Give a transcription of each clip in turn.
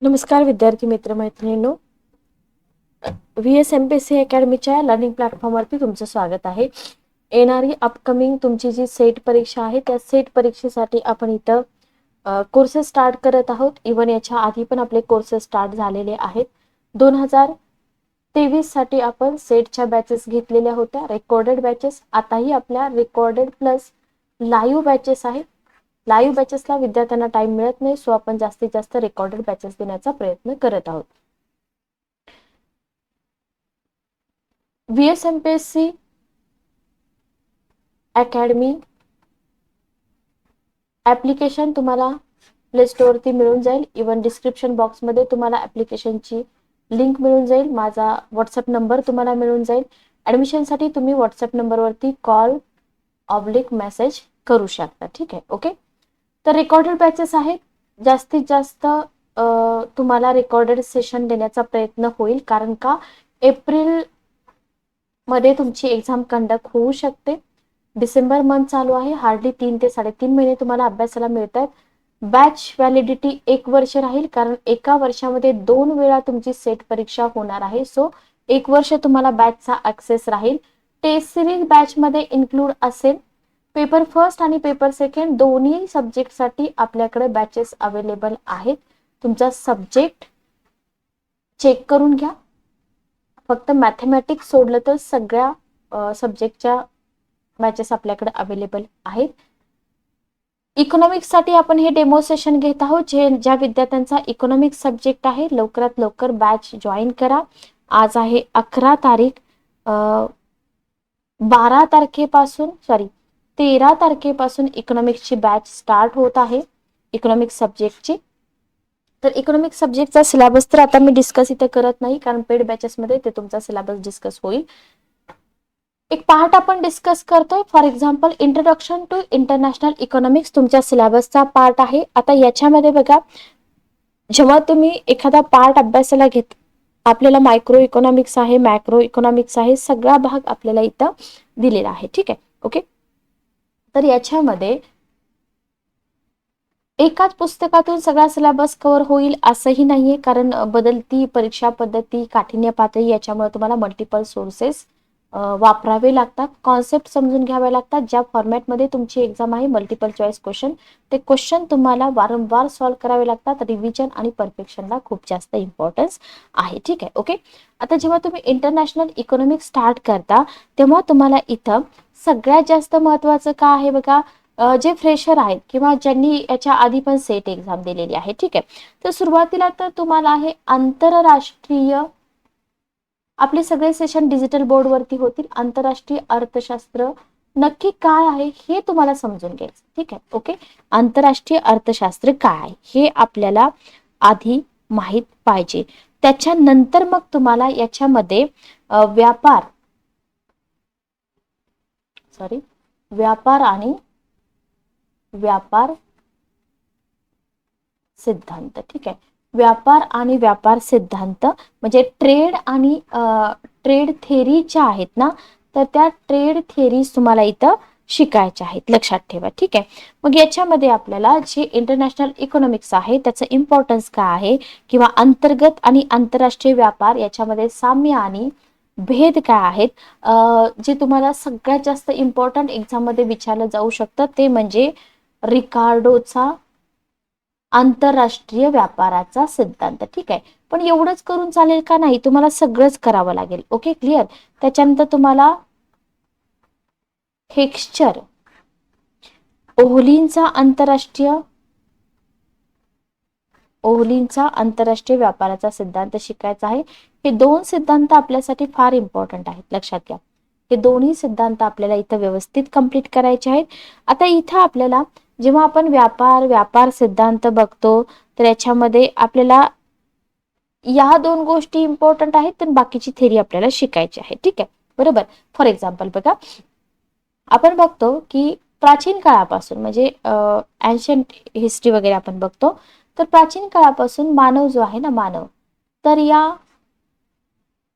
नमस्कार विद्यार्थी मित्र मैत्रिणींनो, VSMPC अकॅडमीच्या लर्निंग प्लॅटफॉर्मवरती तुमचं स्वागत आहे. येणारी अपकमिंग तुमची जी सेट परीक्षा आहे त्या सेट परीक्षेसाठी आपण इथं कोर्सेस स्टार्ट करत आहोत. इवन याच्या आधी पण आपले कोर्सेस स्टार्ट झालेले आहेत. 2023 साठी आपण सेटच्या बॅचेस घेतलेल्या होत्या, रेकॉर्डेड बॅचेस. आताही आपल्या रेकॉर्डेड प्लस लाईव्ह बॅचेस आहेत. लाईव्ह बॅचेसला विद्यार्थ्यांना टाइम मिळत नाही, सो आपण जास्तीत जास्त रेकॉर्डेड बॅचेस देण्याचा प्रयत्न करत आहोत. VSMPSC अकॅडमी ऍप्लिकेशन तुम्हाला प्ले स्टोअरवरती मिळून जाईल. इवन डिस्क्रिप्शन बॉक्समध्ये तुम्हाला ऍप्लिकेशनची लिंक मिळून जाईल. माझा व्हॉट्सअप नंबर तुम्हाला मिळून जाईल. ऍडमिशनसाठी तुम्ही व्हॉट्सअप नंबरवरती कॉल ऑब्लिक मेसेज करू शकता. ठीक आहे, ओके. तर रेकॉर्डेड बॅचेस आहेत. जास्तीत जास्त तुम्हाला रेकॉर्डेड सेशन देण्याचा प्रयत्न होईल, कारण का एप्रिल मध्ये तुमची एक्झाम कंडक्ट होऊ शकते. डिसेंबर मंथ चालू आहे, हार्डली 3 ते 3.5 महिने तुम्हाला अभ्यासाला मिळतात. बॅच व्हॅलिडिटी 1 वर्ष राहील, कारण एका वर्षामध्ये 2 वेळा तुमची सेट परीक्षा होणार आहे. सो 1 वर्ष तुम्हाला बॅचचा ऍक्सेस राहील. टेस्ट सिरीज बॅच मध्ये इन्क्लूड असेल. पेपर फर्स्ट आणि पेपर सेकंड दोन्ही सब्जेक्टसाठी आपल्याकडे बॅचेस अवेलेबल आहेत. तुमचा सब्जेक्ट चेक करून घ्या. फक्त मॅथमॅटिक्स सोडलं तर सगळ्या सब्जेक्टच्या बॅचेस आपल्याकडे अवेलेबल आहेत. इकॉनॉमिक्ससाठी आपण हे डेमो सेशन घेत आहोत. ज्या विद्यार्थ्यांचा इकॉनॉमिक्स सब्जेक्ट आहे, लवकरात लवकर बॅच जॉईन करा. आज आहे 11 तारीख. 12 तारखेपासून 13 तारखेपासून इकॉनॉमिक्सची बॅच स्टार्ट होत आहे, इकॉनॉमिक्स सब्जेक्टची. तर इकॉनॉमिक्स सब्जेक्टचा सिलेबस तर आता मी डिस्कस इथे करत नाही, कारण पेड बॅचेसमध्ये ते तुमचा सिलेबस डिस्कस होईल. एक पार्ट आपण डिस्कस करतोय. For example, introduction to international economics तुमच्या सिलेबसचा पार्ट आहे. आता याच्यामध्ये बघा, जेव्हा तुम्ही एखादा पार्ट अभ्यासाला घेत, आपल्याला मायक्रो इकॉनॉमिक्स आहे, मॅक्रो इकॉनॉमिक्स आहे, सगळा भाग आपल्याला इथं दिलेला आहे. ठीक आहे, ओके. तर याच्यामध्ये एकाच पुस्तकातून सगळा सिलेबस कव्हर होईल असंही नाहीये, कारण बदलती परीक्षा पद्धती, काठिण्य पातळी याच्यामुळे तुम्हाला मल्टिपल सोर्सेस वापरावे लागतात. कॉन्सेप्ट समजून घ्यावे लागतात. ज्या फॉर्मॅटमध्ये तुमची एक्झाम आहे, मल्टिपल चॉईस क्वेश्चन, ते क्वेश्चन तुम्हाला वारंवार सॉल्व्ह करावे लागतात. रिव्हिजन आणि परफेक्शनला खूप जास्त इम्पॉर्टन्स आहे. ठीक आहे, ओके. आता जेव्हा तुम्ही इंटरनॅशनल इकॉनॉमिक्स स्टार्ट करता, तेव्हा तुम्हाला इथं सगळ्यात जास्त महत्वाचं का आहे बघा, जे फ्रेशर आहेत किंवा ज्यांनी याच्या आधी पण सेट एक्झाम दिलेली आहे. ठीक आहे, तर सुरुवातीला तर तुम्हाला आहे आंतरराष्ट्रीय, आपले सगळे सेशन डिजिटल बोर्डवरती होतील. आंतरराष्ट्रीय अर्थशास्त्र नक्की काय आहे हे तुम्हाला समजून घ्यायचं. ठीक आहे, ओके. आंतरराष्ट्रीय अर्थशास्त्र काय आहे हे आपल्याला आधी माहित पाहिजे. त्याच्यानंतर मग तुम्हाला याच्यामध्ये व्यापार आणि व्यापार सिद्धांत. ठीक आहे, व्यापार आणि व्यापार सिद्धांत म्हणजे ट्रेड आणि ट्रेड थेरीच्या आहेत ना, तर त्या ट्रेड थेरीज तुम्हाला इथं शिकायच्या आहेत, लक्षात ठेवा. ठीक आहे, मग याच्यामध्ये आपल्याला जे इंटरनॅशनल इकॉनॉमिक्स आहे त्याचं इम्पॉर्टन्स काय आहे, किंवा अंतर्गत आणि आंतरराष्ट्रीय व्यापार याच्यामध्ये साम्य आणि भेद काय आहेत, जे तुम्हाला सगळ्यात जास्त इम्पॉर्टंट एक्झाम मध्ये विचारलं जाऊ शकतं, ते म्हणजे रिकार्डोचा आंतरराष्ट्रीय व्यापाराचा सिद्धांत. ठीक आहे, पण एवढंच करून चालेल का, नाही, तुम्हाला सगळंच करावं लागेल. Okay, clear. त्याच्यानंतर तुम्हाला हेक्स्चर, ओहलींचा आंतरराष्ट्रीय व्यापाराचा सिद्धांत शिकायचा आहे. हे 2 सिद्धांत आपल्यासाठी फार इम्पॉर्टंट आहेत, लक्षात घ्या. हे दोन्ही सिद्धांत आपल्याला इथं व्यवस्थित कंप्लीट करायचे आहेत. आता इथं आपल्याला जेव्हा आपण व्यापार सिद्धांत बघतो, तर याच्यामध्ये आपल्याला या 2 गोष्टी इम्पॉर्टंट आहेत, तर बाकीची थेरी आपल्याला शिकायची आहे. ठीक आहे, बरोबर. फॉर एक्झाम्पल बघा, आपण बघतो की प्राचीन काळापासून म्हणजे एन्शंट हिस्ट्री वगैरे आपण बघतो, तर प्राचीन काळापासून मानव जो आहे ना, मानव, तर या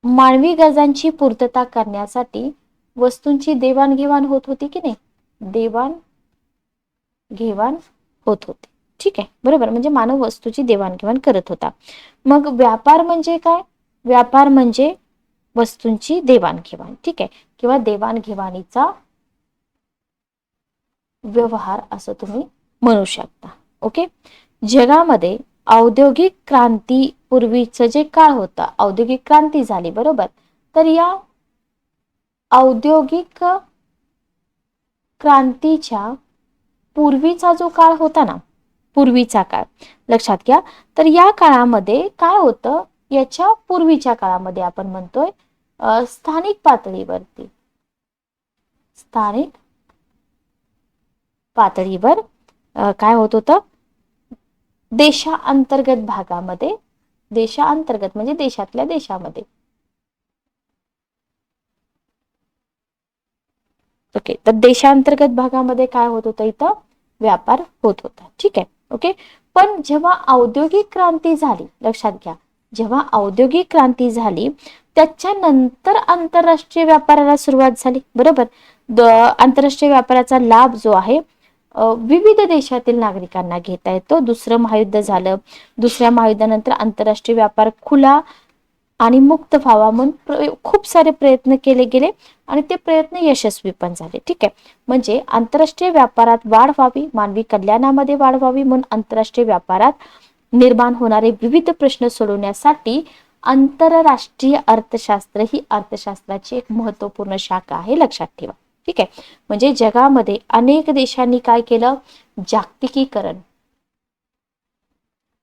मानवी गरजांची पूर्तता करण्यासाठी वस्तूंची देवाणघेवाण होत होती की नाही, देवाणघेवाण होत होती. ठीक आहे, बरोबर, म्हणजे मानव वस्तूची देवाणघेवाण करत होता. मग व्यापार म्हणजे काय? व्यापार म्हणजे वस्तूंची देवाणघेवाण, ठीक आहे, किंवा देवाणघेवाणीचा व्यवहार असं तुम्ही म्हणू शकता. ओके. जगामध्ये औद्योगिक क्रांती पूर्वीचं जे काळ होता, औद्योगिक क्रांती झाली, बरोबर, तर या औद्योगिक क्रांतीच्या पूर्वीचा जो काळ होता ना, पूर्वीचा काळ लक्षात घ्या. तर या काळामध्ये काय होतं, याच्या पूर्वीच्या काळामध्ये आपण म्हणतोय स्थानिक पातळीवरती, स्थानिक पातळीवर काय होत होतं, देशांतर्गत भागामध्ये, देशांतर्गत म्हणजे देशातल्या देशामध्ये. ओके, तर देशांतर्गत भागामध्ये काय होत होतं, इथं व्यापार होत होता, ठीक आहे. ओके. पण जेव्हा औद्योगिक क्रांती झाली, लक्षात घ्या, जेव्हा औद्योगिक क्रांती झाली त्याच्यानंतर आंतरराष्ट्रीय व्यापाराला सुरुवात झाली, बरोबर. आंतरराष्ट्रीय व्यापाराचा लाभ जो आहे विविध देशातील नागरिकांना घेता येतो. दुसरं महायुद्ध झालं, दुसऱ्या महायुद्धानंतर आंतरराष्ट्रीय व्यापार खुला आणि मुक्त व्हावा म्हणून खूप सारे प्रयत्न केले गेले आणि ते प्रयत्न यशस्वी पण झाले, ठीक आहे. म्हणजे आंतरराष्ट्रीय व्यापारात वाढ व्हावी, मानवी कल्याणामध्ये वाढ व्हावी म्हणून आंतरराष्ट्रीय व्यापारात निर्माण होणारे विविध प्रश्न सोडवण्यासाठी आंतरराष्ट्रीय अर्थशास्त्र ही अर्थशास्त्राची एक महत्वपूर्ण शाखा आहे, लक्षात ठेवा, ठीक आहे. म्हणजे जगामध्ये अनेक देशांनी काय केलं,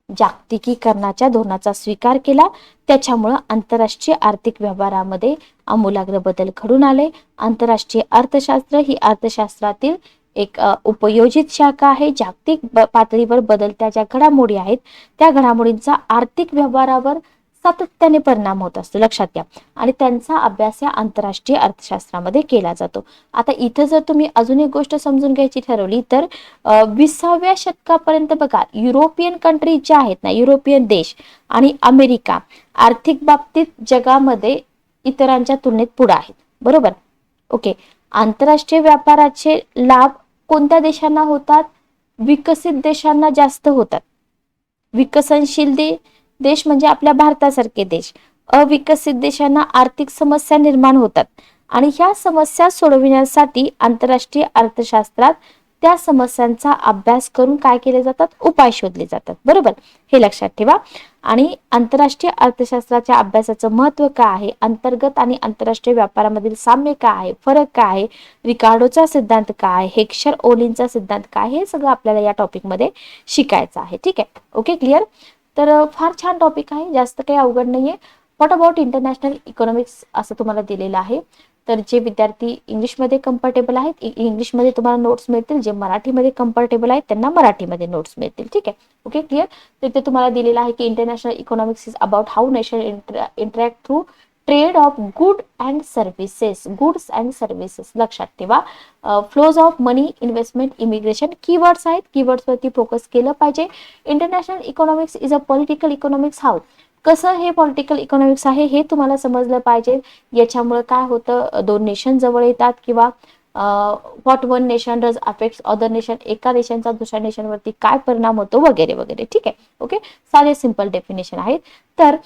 जागतिकीकरणाच्या धोरणाचा स्वीकार केला. त्याच्यामुळं आंतरराष्ट्रीय आर्थिक व्यवहारामध्ये आमूलाग्र बदल घडून आले. आंतरराष्ट्रीय अर्थशास्त्र ही अर्थशास्त्रातील एक उपयोजित शाखा आहे. जागतिक पातळीवर बदलत्या ज्या घडामोडी आहेत त्या घडामोडींचा आर्थिक व्यवहारावर सातत्याने परिणाम होत असतो, लक्षात घ्या, आणि त्यांचा अभ्यास या आंतरराष्ट्रीय अर्थशास्त्रामध्ये केला जातो. आता इथं जर तुम्ही अजून एक गोष्ट समजून घ्यायची ठरवली तर 20व्या शतकापर्यंत बघा, युरोपियन कंट्री ज्या आहेत ना, युरोपियन देश आणि अमेरिका आर्थिक बाबतीत जगामध्ये इतरांच्या तुलनेत पुढे आहेत, बरोबर. ओके. आंतरराष्ट्रीय व्यापाराचे लाभ कोणत्या देशांना होतात? विकसित देशांना जास्त होतात. विकसनशील देश म्हणजे आपल्या भारतासारखे देश, अविकसित देशांना आर्थिक समस्या निर्माण होतात आणि ह्या समस्या सोडविण्यासाठी आंतरराष्ट्रीय अर्थशास्त्रात त्या समस्यांचा अभ्यास करून काय केले जातात, उपाय शोधले जातात, बरोबर. हे लक्षात ठेवा. आणि आंतरराष्ट्रीय अर्थशास्त्राच्या अभ्यासाचं महत्व काय आहे, अंतर्गत आणि आंतरराष्ट्रीय व्यापारामधील साम्य काय आहे, फरक काय आहे, रिकार्डोचा सिद्धांत काय, हेक्स्चर ओलिनचा सिद्धांत काय, हे सगळं आपल्याला या टॉपिकमध्ये शिकायचं आहे, ठीक आहे. Okay, clear. तर फार छान टॉपिक आहे, जास्त काही अवघड नाहीये. व्हॉट अबाउट इंटरनॅशनल इकॉनॉमिक्स असं तुम्हाला दिलेलं आहे. तर जे विद्यार्थी इंग्लिशमध्ये कम्फर्टेबल आहेत, इंग्लिशमध्ये तुम्हाला नोट्स मिळतील, जे मराठीमध्ये कम्फर्टेबल आहेत त्यांना मराठीमध्ये नोट्स मिळतील, ठीक आहे. Okay, clear. तिथे तुम्हाला दिलेलं आहे की international economics is about how nation interact through trade off goods and services, लक्षात ठेवा. Flows of money, investment, immigration keywords आहेत, कीवर्ड्स वरती फोकस केलं पाहिजे. International economics is a political economics. How, कसं हे पॉलिटिकल इकॉनॉमिक्स आहे हे तुम्हाला समजलं पाहिजे. याच्यामुळे काय होतं, दोन नेशन जवळ येतात किंवा what one nation does affect other nation, एका देशांचा दुसऱ्या नेशनवरती काय परिणाम होतो वगैरे वगैरे, ठीक आहे. ओके, साधे सिंपल डेफिनेशन आहेत. तर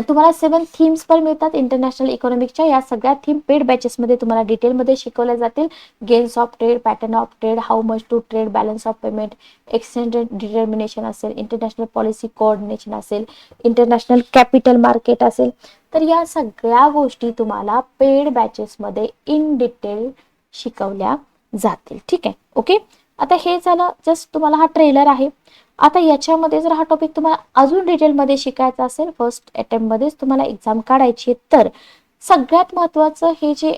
तुम्हाला 7 थीम्स पण मिळतात इंटरनॅशनल इकॉनॉमिक्सच्या. या सगळ्या थीम पेड बॅचेसमध्ये तुम्हाला डिटेलमध्ये शिकवल्या जातील. Gains of trade, pattern of trade, how much to trade, balance of payment, exchange determination असेल, इंटरनॅशनल पॉलिसी कोऑर्डिनेशन असेल, इंटरनॅशनल कॅपिटल मार्केट असेल. तर या सगळ्या गोष्टी तुम्हाला पेड बॅचेसमध्ये इन डिटेल शिकवल्या जातील, ठीक आहे. ओके, आता हे झालं जस्ट तुम्हाला हा ट्रेलर आहे. आता याच्यामध्ये जर हा टॉपिक तुम्हाला अजून डिटेलमध्ये शिकायचा असेल, फर्स्ट अटेम्प्ट मध्येच तुम्हाला एक्झाम काढायची, तर सगळ्यात महत्वाचं हे जे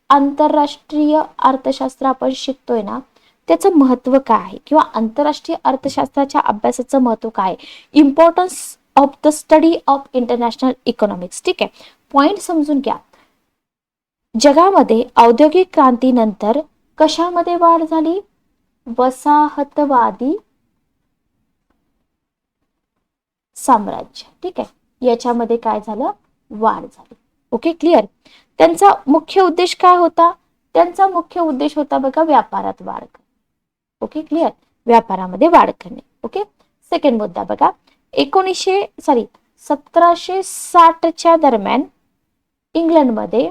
आंतरराष्ट्रीय अर्थशास्त्र आपण शिकतोय ना, त्याचं महत्व काय आहे किंवा आंतरराष्ट्रीय अर्थशास्त्राच्या अभ्यासाचं महत्व काय, importance of the study of international economics, ठीक आहे. पॉइंट समजून घ्या. जगामध्ये औद्योगिक क्रांतीनंतर कशामध्ये वाढ झाली, वसाहतवादी साम्राज्य, ठीक आहे, याच्यामध्ये काय झालं, वाढ झाली. Okay, clear. त्यांचा मुख्य उद्देश काय होता, त्यांचा मुख्य उद्देश होता बघा व्यापारात वाढ करणे. ओके, क्लिअर, व्यापारामध्ये वाढ करणे. ओके. सेकंड मुद्दा बघा, 1760च्या दरम्यान इंग्लंडमध्ये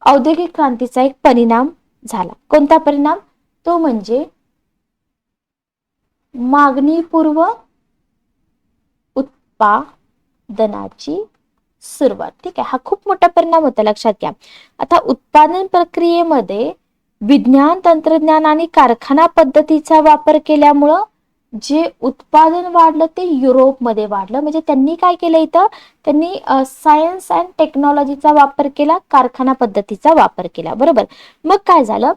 औद्योगिक क्रांतीचा एक परिणाम झाला. कोणता परिणाम? तो म्हणजे मागणीपूर्व उत्पादनाची सुरुवात. ठीक आहे, हा खूप मोठा परिणाम होता, लक्षात घ्या. आता उत्पादन प्रक्रियेमध्ये विज्ञान, तंत्रज्ञान आणि कारखाना पद्धतीचा वापर केल्यामुळं जे उत्पादन वाढलं ते युरोपमध्ये वाढलं. म्हणजे त्यांनी काय केलं इथं, त्यांनी सायन्स अँड टेक्नॉलॉजीचा वापर केला, कारखाना पद्धतीचा वापर केला. बरोबर. मग काय झालं,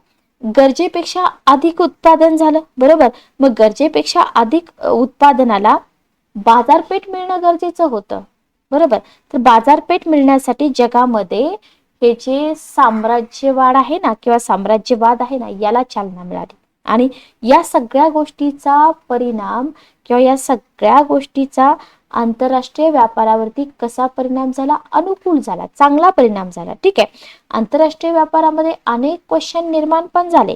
गरजेपेक्षा अधिक उत्पादन झालं. बरोबर. मग गरजेपेक्षा अधिक उत्पादनाला बाजारपेठ मिळणं गरजेचं होतं. बरोबर. तर बाजारपेठ मिळण्यासाठी जगामध्ये हे जे साम्राज्यवाद आहे ना, किंवा साम्राज्यवाद आहे ना, याला चालना मिळाली. आणि या सगळ्या गोष्टीचा परिणाम किंवा या सगळ्या गोष्टीचा आंतरराष्ट्रीय व्यापारावरती कसा परिणाम झाला? अनुकूल झाला, चांगला परिणाम झाला. ठीक आहे. आंतरराष्ट्रीय व्यापारामध्ये अनेक क्वेश्चन निर्माण पण झाले.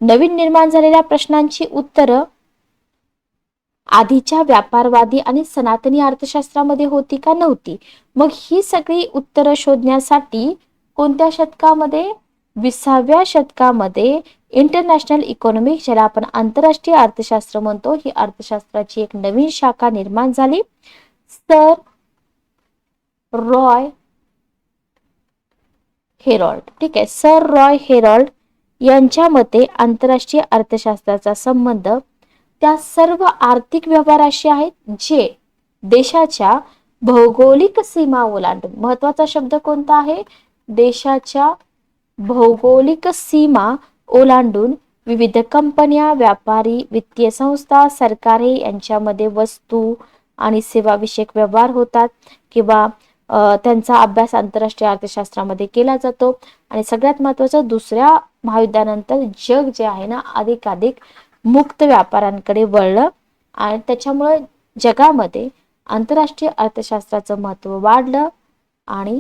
नवीन निर्माण झालेल्या प्रश्नांची उत्तरं आधीच्या व्यापारवादी आणि सनातनी अर्थशास्त्रामध्ये होती का? नव्हती. मग ही सगळी उत्तरं शोधण्यासाठी कोणत्या शतकामध्ये? 20व्या शतकामध्ये इंटरनॅशनल इकॉनॉमिक्स, ज्याला आपण आंतरराष्ट्रीय अर्थशास्त्र म्हणतो, ही अर्थशास्त्राची एक नवीन शाखा निर्माण झाली. Sir Roy Harold. ठीक आहे, सर रॉय हेरॉल्ड यांच्या मते आंतरराष्ट्रीय अर्थशास्त्राचा संबंध त्या सर्व आर्थिक व्यवहाराशी आहेत जे देशाच्या भौगोलिक सीमा ओलांडून, महत्वाचा शब्द कोणता आहे? देशाच्या भौगोलिक सीमा ओलांडून विविध कंपन्या, व्यापारी, वित्तीय संस्था, सरकारे यांच्यामध्ये वस्तू आणि सेवा विषयक व्यवहार होतात, किंवा त्यांचा अभ्यास आंतरराष्ट्रीय अर्थशास्त्रामध्ये केला जातो. आणि सगळ्यात महत्वाचं, दुसऱ्या महायुद्धानंतर जग जे आहे ना, अधिकाधिक मुक्त व्यापारांकडे वळलं आणि त्याच्यामुळे जगामध्ये आंतरराष्ट्रीय अर्थशास्त्राचं महत्त्व वाढलं. आणि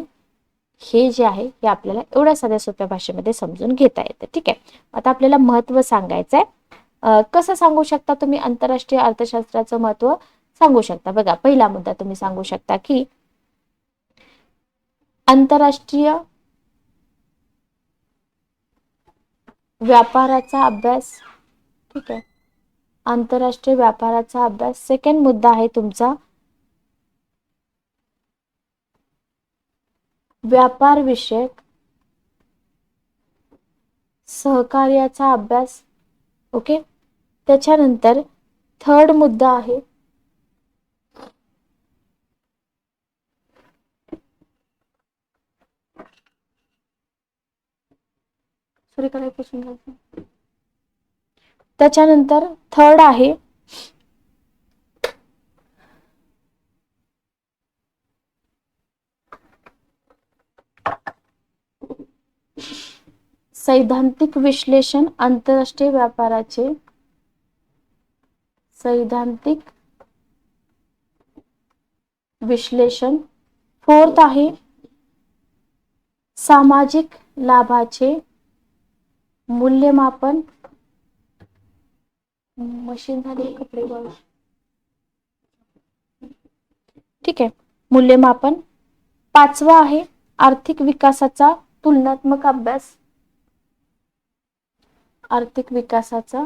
हे जे आहे हे आपल्याला एवढ्या साध्या सोप्या भाषेमध्ये समजून घेता येतं. ठीक आहे. आता आपल्याला महत्त्व सांगायचं आहे. कसं सांगू शकता तुम्ही आंतरराष्ट्रीय अर्थशास्त्राचं महत्त्व? सांगू शकता. बघा, पहिला मुद्दा तुम्ही सांगू शकता की आंतरराष्ट्रीय व्यापाराचा अभ्यास. ठीक आहे, आंतरराष्ट्रीय व्यापाराचा अभ्यास. सेकंड मुद्दा आहे तुमचा व्यापार विषयक सहकार्याचा अभ्यास. ओके. त्याच्यानंतर थर्ड मुद्दा आहे त्याच्यानंतर थर्ड आहे सैद्धांतिक विश्लेषण आंतरराष्ट्रीय व्यापाराचे. सैद्धांतिक विश्लेषण. फोर्थ आहे सामाजिक लाभाचे मूल्यमापन. मशीन झाली कपडे बघ. ठीक आहे, मूल्यमापन. पाचवा आहे आर्थिक विकासाचा तुलनात्मक अभ्यास. आर्थिक विकासाचा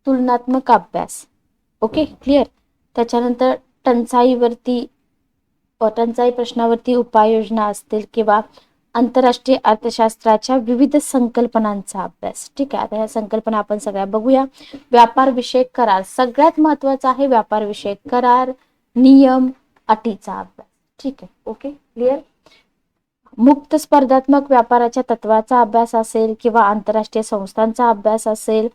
तुलनात्मक अभ्यास. Okay, clear. त्याच्यानंतर टंचाई प्रश्नावरती उपाययोजना असतील, किंवा आंतरराष्ट्रीय अर्थशास्त्राच्या विविध संकल्पनांचा अभ्यास. ठीक आहे. आता या संकल्पना आपण सगळ्या बघूया. व्यापार विषयक करार, सगळ्यात महत्वाचा आहे व्यापार विषयक करार, नियम, अटीचा अभ्यास. ठीक आहे. Okay, clear. मुक्त स्पर्धात्मक व्यापाराच्या तत्वाचा अभ्यास असेल, किंवा आंतरराष्ट्रीय संस्थांचा अभ्यास असेल.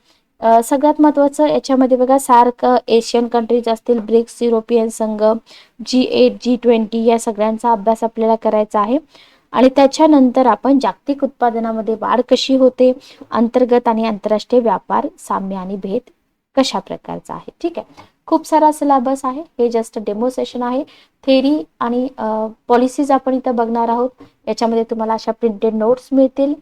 सगळ्यात महत्वाचं याच्यामध्ये बघा, सार्क एशियन कंट्रीज असतील, ब्रिक्स युरोपियन संघ, G8 G20 या सगळ्यांचा अभ्यास आपल्याला करायचा आहे. आणि त्याच्यानंतर आपण जागतिक उत्पादनामध्ये वाढ कशी होते, अंतर्गत आणि आंतरराष्ट्रीय व्यापार, साम्य आणि भेद कशा प्रकारचा आहे. ठीक आहे. खूप सारा सिलेबस आहे. हे जस्ट डेमो सेशन आहे. थेरी आणि पॉलिसीज आपण इथं बघणार आहोत. याच्यामध्ये तुम्हाला अशा प्रिंटेड नोट्स मिळतील.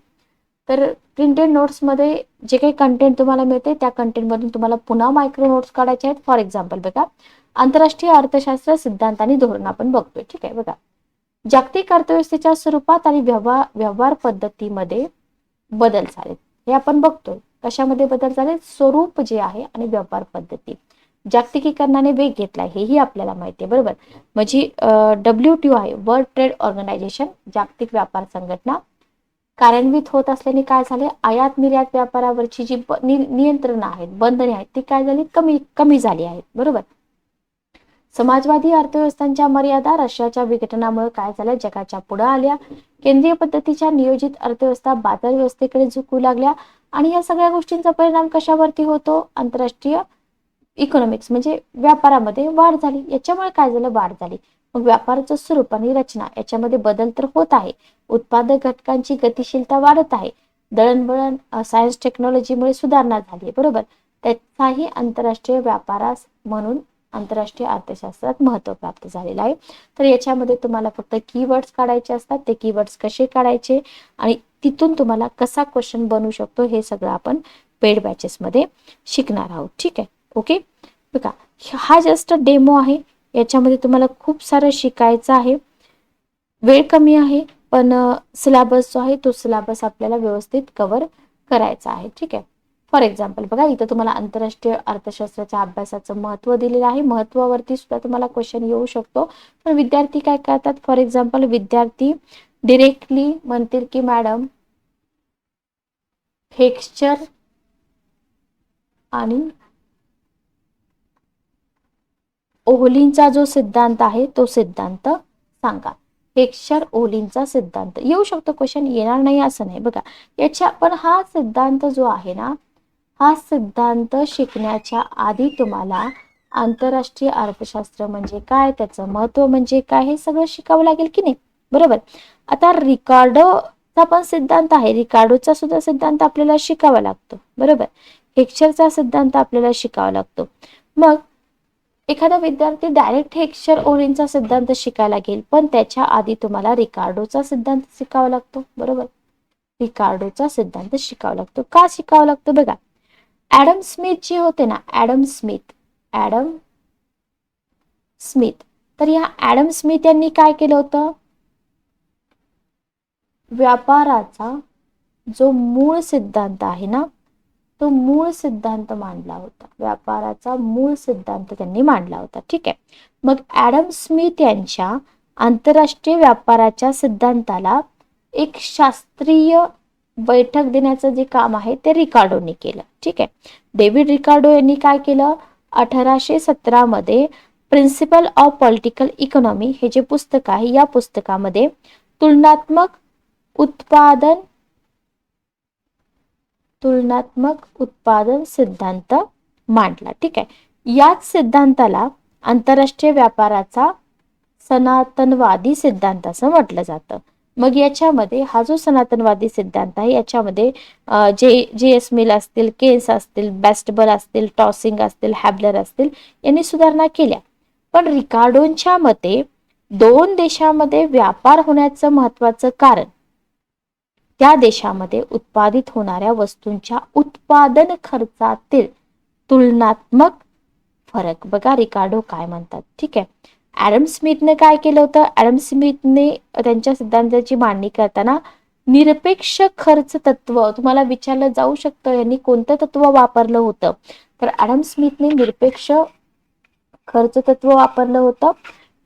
तर प्रिंटेड नोट्समध्ये जे काही कंटेंट तुम्हाला मिळते त्या कंटेंटमधून तुम्हाला पुन्हा मायक्रो नोट्स काढायचे आहेत. फॉर एक्झाम्पल बघा, आंतरराष्ट्रीय अर्थशास्त्र सिद्धांत आणि धोरण आपण बघतोय. ठीक आहे, बघा, जागतिक अर्थव्यवस्थेच्या स्वरूपात आणि व्यवहार पद्धतीमध्ये बदल झाले हे आपण बघतोय. कशामध्ये बदल झाले? स्वरूप जे आहे आणि व्यवहार पद्धती. जागतिकीकरणाने वेग घेतलाय हेही आपल्याला माहिती आहे, बरोबर. म्हणजे WTO आहे, वर्ल्ड ट्रेड ऑर्गनायझेशन, जागतिक व्यापार संघटना कार्यान्वित होत असल्याने काय झाले? आयात निर्यात व्यापारावरची जी नियंत्रण आहेत, बंधने आहेत, ती काय झाली? कमी झाली आहेत, बरोबर. समाजवादी अर्थव्यवस्थांच्या मर्यादा रशियाच्या विघटनामुळे काय झालं? जगाच्या पुढे आल्या. केंद्रीय पद्धतीच्या नियोजित अर्थव्यवस्था बाजार व्यवस्थेकडे झुकू लागल्या आणि या सगळ्या गोष्टींचा परिणाम कशावरती होतो? आंतरराष्ट्रीय इकॉनॉमिक्स म्हणजे व्यापारामध्ये वाढ झाली. याच्यामुळे काय झालं? वाढ झाली. मग व्यापाराचं स्वरूप आणि रचना याच्यामध्ये बदल तर होत आहे. उत्पादक घटकांची गतिशीलता वाढत आहे. दळणवळण सायन्स टेक्नॉलॉजीमुळे सुधारणा झाली, बरोबर. त्याचाही आंतरराष्ट्रीय व्यापारास म्हणून आंतरराष्ट्रीय अर्थशास्त्रात महत्व प्राप्त झालेलं आहे. तर याच्यामध्ये तुम्हाला फक्त कीवर्ड्स काढायचे असतात. ते कीवर्ड्स कसे काढायचे आणि तिथून तुम्हाला कसा क्वेश्चन बनवू शकतो हे सगळं आपण पेड बॅचेस मध्ये शिकणार आहोत. ठीक आहे, ओके. बघा, हा जस्ट डेमो आहे. याच्यामध्ये तुम्हाला खूप सारं शिकायचं आहे. वेळ कमी आहे, पण सिलेबस जो आहे तो सिलेबस आपल्याला व्यवस्थित कव्हर करायचा आहे. ठीक आहे. फॉर एक्झाम्पल बघा, इथं तुम्हाला आंतरराष्ट्रीय अर्थशास्त्राच्या अभ्यासाचं महत्त्व दिलेलं आहे. महत्त्वावरती सुद्धा तुम्हाला क्वेश्चन येऊ शकतो. पण विद्यार्थी काय करतात? फॉर एक्झाम्पल विद्यार्थी डिरेक्टली म्हणतील की मॅडम हेक्स्चर आणि ओहलींचा जो सिद्धांत आहे तो सिद्धांत सांगा. हेक्स्चर ओहलींचा सिद्धांत येऊ शकतो, क्वेश्चन येणार नाही असं नाही. बघा, याच्या पण हा सिद्धांत जो आहे ना, हा सिद्धांत शिकण्याच्या आधी तुम्हाला आंतरराष्ट्रीय अर्थशास्त्र म्हणजे काय, त्याचं महत्व म्हणजे काय, हे सगळं शिकावं लागेल की नाही, बरोबर. आता रिकार्डोचा पण सिद्धांत आहे. रिकार्डोचा सुद्धा सिद्धांत आपल्याला शिकावा लागतो, बरोबर. हेक्स्चरचा सिद्धांत आपल्याला शिकावा लागतो. मग एखादा विद्यार्थी डायरेक्ट हेक्स्चर ओहलींचा सिद्धांत शिकायला लागेल, पण त्याच्या आधी तुम्हाला रिकार्डोचा सिद्धांत शिकावा लागतो, बरोबर. रिकार्डोचा सिद्धांत शिकावा लागतो. का शिकावा लागतो? बघा, ऍडम स्मिथ जे होते ना, ऍडम स्मिथ, तर या ऍडम स्मिथ यांनी काय केलं होतं? व्यापाराचा जो मूळ सिद्धांत आहे ना, तो मूळ सिद्धांत मांडला होता. व्यापाराचा मूळ सिद्धांत त्यांनी मांडला होता. ठीक आहे. मग ऍडम स्मिथ यांच्या आंतरराष्ट्रीय व्यापाराच्या सिद्धांताला एक शास्त्रीय बैठक देण्याचं जे काम आहे ते रिकार्डोनी केलं. ठीक आहे. डेव्हिड रिकार्डो यांनी काय केलं? 1817 मध्ये प्रिन्सिपल ऑफ पॉलिटिकल इकॉनॉमी हे जे पुस्तक आहे, या पुस्तकामध्ये तुलनात्मक उत्पादन सिद्धांत मांडला. ठीक आहे. याच सिद्धांताला आंतरराष्ट्रीय व्यापाराचा सनातनवादी सिद्धांत असं म्हटलं जातं. मग याच्यामध्ये हा जो सनातनवादी सिद्धांत आहे, याच्यामध्ये JS मिल असतील, केन्स असतील, बॅस्टबल असतील, टॉसिंग असतील, हॅबलर असतील यांनी सुधारणा केल्या. पण रिकार्डोंच्या मते दोन देशांमध्ये व्यापार होण्याचं महत्वाचं कारण त्या देशामध्ये उत्पादित होणाऱ्या वस्तूंच्या उत्पादन खर्चातील तुलनात्मक फरक. बघा रिकार्डो काय म्हणतात. ठीक आहे. ऍडम स्मिथने काय केलं होतं? ऍडम स्मिथने त्यांच्या सिद्धांताची मांडणी करताना निरपेक्ष खर्च तत्व, तुम्हाला विचारलं जाऊ शकतं यांनी कोणतं तत्व वापरलं होतं, तर ऍडम स्मिथने निरपेक्ष खर्च तत्व वापरलं होतं.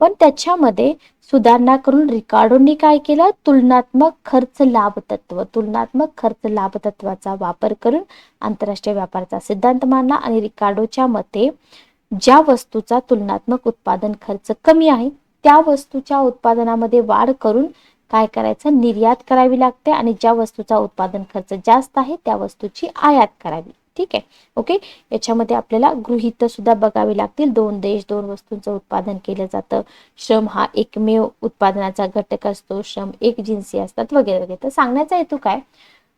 पण त्याच्यामध्ये सुधारणा करून रिकार्डोनी काय केलं? तुलनात्मक खर्च लाभ तत्वाचा वापर करून आंतरराष्ट्रीय व्यापाराचा सिद्धांत मांडला. आणि रिकार्डोच्या मते ज्या वस्तूचा तुलनात्मक उत्पादन खर्च कमी आहे त्या वस्तूच्या उत्पादनामध्ये वाढ करून काय करायचं? निर्यात करावी लागते. आणि ज्या वस्तूचा उत्पादन खर्च जास्त आहे त्या वस्तूची आयात करावी. ठीक आहे, ओके. याच्यामध्ये आपल्याला गृहीत सुद्धा बघावी लागतील. दोन देश दोन वस्तूंचं उत्पादन केलं जातं. श्रम हा एकमेव उत्पादनाचा घटक असतो. श्रम एक जिन्सी असतात वगैरे वगैरे. तर सांगण्याचा हेतू काय?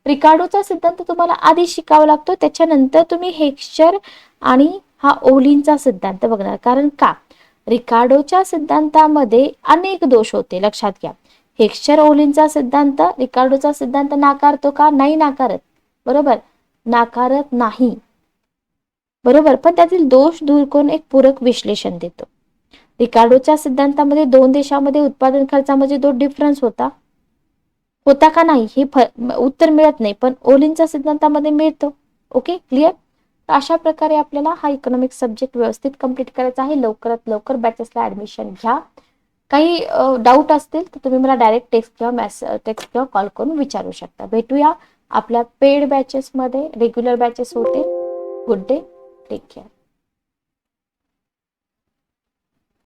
रिकार्डोचा सिद्धांत तुम्हाला आधी शिकावा लागतो, त्याच्यानंतर तुम्ही हेक्स्चर आणि हा ओहलींचा सिद्धांत बघणार. कारण का? रिकार्डोच्या सिद्धांतामध्ये अनेक दोष होते, लक्षात घ्या. हेक्स्चर ओलिनचा सिद्धांत रिकार्डोचा सिद्धांत नाकारतो का? नाही नाकारत. बरोबर, नाकारत नाही. बरोबर, पण त्यातील दोष दूर करून एक पूरक विश्लेषण देतो. रिकार्डोच्या सिद्धांतामध्ये 2 देशांमध्ये उत्पादन खर्चामध्ये जो डिफरन्स होता का नाही हे उत्तर मिळत नाही, पण ओलिनच्या सिद्धांतामध्ये मिळतो. Okay, clear. अशा प्रकारे आपल्याला हा इकॉनॉमिक्स सब्जेक्ट व्यवस्थित कंप्लीट करायचा आहे. लवकरात लवकर बॅचेसला ऍडमिशन घ्या. काही डाऊट असतील तर तुम्ही मला डायरेक्ट टेक्स्ट किंवा कॉल करून विचारू शकता. भेटूया आपल्या पेड बॅचेसमध्ये. रेग्युलर बॅचेस होतील. Good day, take care.